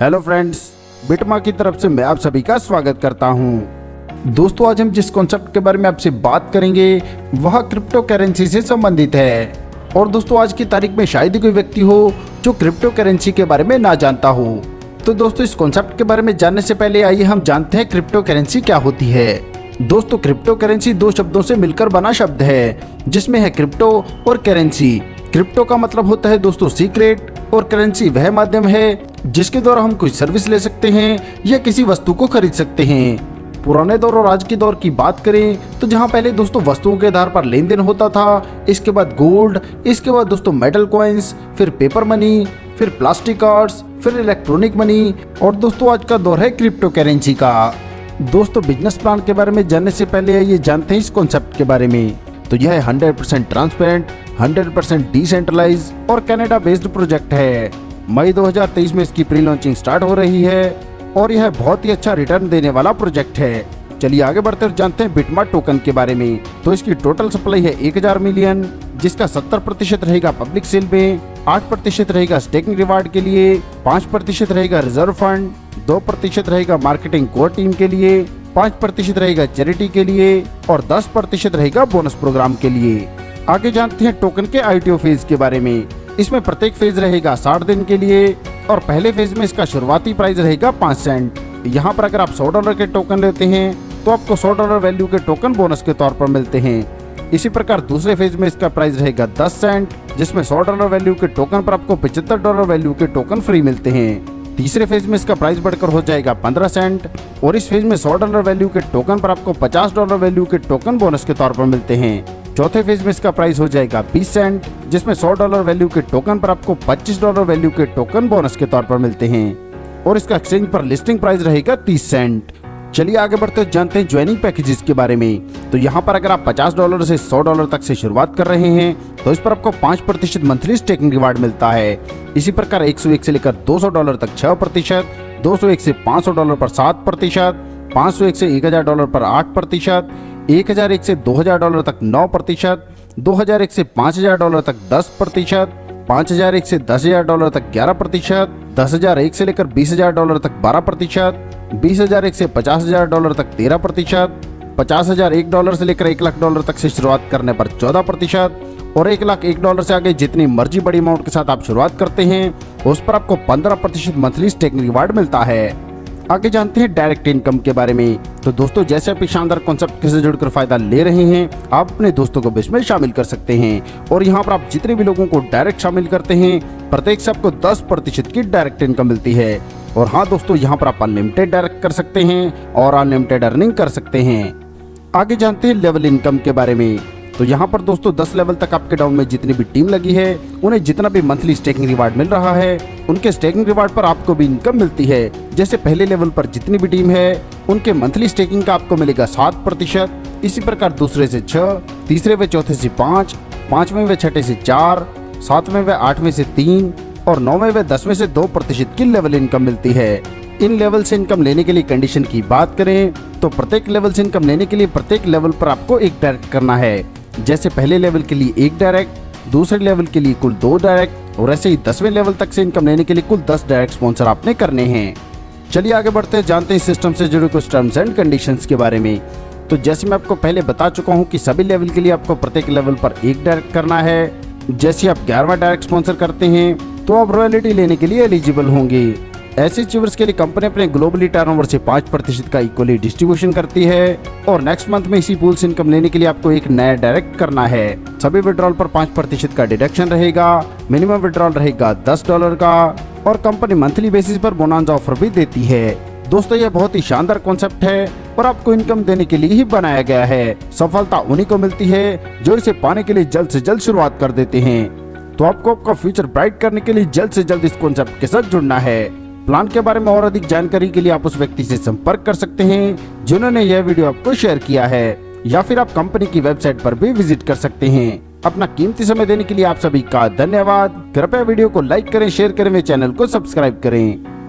Hello friends, Bitmark की तरफ से मैं आप सभी का स्वागत करता हूं। दोस्तों, आज हम जिस कॉन्सेप्ट के बारे में आपसे बात करेंगे वह क्रिप्टो करेंसी से संबंधित है। और दोस्तों, आज की तारीख में शायद ही कोई व्यक्ति हो जो क्रिप्टो करेंसी के बारे में ना जानता हो। तो दोस्तों, इस कॉन्सेप्ट के बारे में जानने से पहले आइए हम जानते हैं क्रिप्टो करेंसी क्या होती है। दोस्तों, क्रिप्टो करेंसी दो शब्दों से मिलकर बना शब्द है जिसमें है क्रिप्टो और करेंसी। क्रिप्टो का मतलब होता है दोस्तों सीक्रेट, और करेंसी वह माध्यम है जिसके द्वारा हम कोई सर्विस ले सकते हैं या किसी वस्तु को खरीद सकते हैं। पुराने दौर और आज के दौर की बात करें तो जहां पहले दोस्तों वस्तुओं के आधार पर लेन देन होता था, इसके बाद गोल्ड, इसके बाद दोस्तों मेटल कॉइन्स, फिर पेपर मनी, फिर प्लास्टिक कार्ड्स, फिर इलेक्ट्रॉनिक मनी, और दोस्तों आज का दौर है क्रिप्टो करेंसी का। दोस्तों, बिजनेस प्लान के बारे में जानने से पहले आइए जानते हैं इस कॉन्सेप्ट के बारे में। तो यह 100% ट्रांसपेरेंट, 100% डिसेंट्रलाइज और कनाडा बेस्ड प्रोजेक्ट है। मई 2023 में इसकी प्री लॉन्चिंग स्टार्ट हो रही है और यह बहुत ही अच्छा रिटर्न देने वाला प्रोजेक्ट है। चलिए आगे बढ़ते और जानते हैं बिटमार्क टोकन के बारे में। तो इसकी टोटल सप्लाई है 1000 मिलियन, जिसका 70% रहेगा पब्लिक सेल में, 8% रहेगा स्टेकिंग रिवार्ड के लिए, 5% रहेगा रिजर्व फंड, 2% रहेगा मार्केटिंग कोर टीम के लिए, 5% रहेगा चैरिटी के लिए और 10% रहेगा बोनस प्रोग्राम के लिए। आगे जानते हैं टोकन के ITO फेज के बारे में। इसमें प्रत्येक फेज रहेगा 60 दिन के लिए और पहले फेज में इसका शुरुआती प्राइस रहेगा 5 सेंट। यहाँ पर अगर आप $100 के टोकन लेते हैं तो आपको $100 वैल्यू के टोकन बोनस के तौर पर मिलते हैं। इसी प्रकार दूसरे फेज में इसका प्राइस रहेगा 10 सेंट, जिसमें $100 वैल्यू के टोकन पर आपको $75 वैल्यू के टोकन फ्री मिलते हैं। तीसरे फेज में इसका प्राइस बढ़कर हो जाएगा 15 सेंट और इस फेज में $100 वैल्यू के टोकन पर आपको $50 वैल्यू के टोकन बोनस के तौर पर मिलते हैं। चौथे फेज में इसका प्राइस हो जाएगा 20 सेंट, जिसमें $100 वैल्यू के टोकन पर आपको $25 वैल्यू के टोकन बोनस के तौर पर मिलते हैं और इसका एक्सचेंज पर लिस्टिंग प्राइस रहेगा 30 सेंट। चलिए आगे बढ़ते जानते हैं ज्वाइनिंग पैकेजेस के बारे में। तो यहाँ पर अगर आप $50 से $100 तक से शुरुआत कर रहे हैं तो इस पर आपको 5% मंथली स्टेकिंग रिवार्ड मिलता है। इसी प्रकार 101 से लेकर $200 तक 6%, 201 से $500 पर 7%, 501 से $1000 पर 8%, 1001 से $2000 तक 9%, 2001 से $5000 तक 10%, 5001 से $10000 तक 11%, 10001 से लेकर $20000 तक 12%, 20001 से $50000 तक 13%, $50001 से लेकर $1,00,000 तक से शुरुआत करने पर 14% और $1,01,000 से आगे जितनी मर्जी बड़ी अमाउंट के साथ आप शुरुआत करते हैं उस पर आपको 15% मंथली स्टेकिंग रिवार्ड मिलता है। आगे जानते हैं डायरेक्ट इनकम के बारे में। तो दोस्तों, जैसे आप इस शानदार कॉन्सेप्ट से जुड़कर फायदा ले रहे हैं, आप अपने दोस्तों को भी इसमें शामिल कर सकते हैं और यहाँ पर आप जितने भी लोगों को डायरेक्ट शामिल करते हैं प्रत्येक से आपको 10% की डायरेक्ट इनकम मिलती है। और हाँ दोस्तों, यहाँ पर आप अनलिमिटेड डायरेक्ट कर सकते हैं और अनलिमिटेड अर्निंग कर सकते हैं। आगे जानते हैं लेवल इनकम के बारे में। तो यहाँ पर दोस्तों 10 लेवल तक आपके डाउन में जितनी भी टीम लगी है उन्हें जितना भी मंथली स्टेकिंग रिवार्ड मिल रहा है उनके स्टेकिंग रिवार्ड पर आपको भी इनकम मिलती है। जैसे पहले लेवल पर जितनी भी टीम है उनके मंथली स्टेकिंग का आपको मिलेगा 7%, इसी प्रकार दूसरे से 6, तीसरे व चौथे से 5, 5वें व छठे से 4, 7वें व 8वें से 3 और 9वें व 10वें से 2% की लेवल इनकम मिलती है। इन लेवल से इनकम लेने के लिए कंडीशन की बात करें तो प्रत्येक लेवल से इनकम लेने के लिए प्रत्येक लेवल पर आपको एक डायरेक्ट करना है। जैसे पहले लेवल के लिए 1 डायरेक्ट, दूसरे लेवल के लिए कुल 2 डायरेक्ट और ऐसे ही 10वें लेवल तक से इनकम लेने के लिए कुल 10 डायरेक्ट स्पॉन्सर आपने करने हैं। चलिए आगे बढ़ते हैं, जानते हैं सिस्टम से जुड़े कुछ टर्म्स एंड कंडीशंस के बारे में। तो जैसे मैं आपको पहले बता चुका हूँ कि सभी लेवल के लिए आपको प्रत्येक लेवल पर एक डायरेक्ट करना है। जैसे आप 11वां डायरेक्ट स्पॉन्सर करते हैं तो आप रॉयल्टी लेने के लिए एलिजिबल होंगे। ऐसे अचीवर्स के लिए कंपनी अपने ग्लोबली टर्नओवर से 5% का इक्वली डिस्ट्रीब्यूशन करती है और नेक्स्ट मंथ में इसी पूल से इनकम लेने के लिए आपको एक नया डायरेक्ट करना है। सभी विड्रॉल पर 5% का डिडक्शन रहेगा, मिनिमम विड्रॉल रहेगा $10 का और कंपनी मंथली बेसिस पर बोनस ऑफर भी देती है। दोस्तों, यह बहुत ही शानदार कॉन्सेप्ट है और आपको इनकम देने के लिए ही बनाया गया है। सफलता उन्हीं को मिलती है जो इसे पाने के लिए जल्द से जल्द शुरुआत कर देते हैं। तो आपको आपका फ्यूचर ब्राइट करने के लिए जल्द से जल्द इस कॉन्सेप्ट के साथ जुड़ना है। प्लान के बारे में और अधिक जानकारी के लिए आप उस व्यक्ति से संपर्क कर सकते हैं जिन्होंने यह वीडियो आपको शेयर किया है, या फिर आप कंपनी की वेबसाइट पर भी विजिट कर सकते हैं। अपना कीमती समय देने के लिए आप सभी का धन्यवाद। कृपया वीडियो को लाइक करें, शेयर करें व चैनल को सब्सक्राइब करें।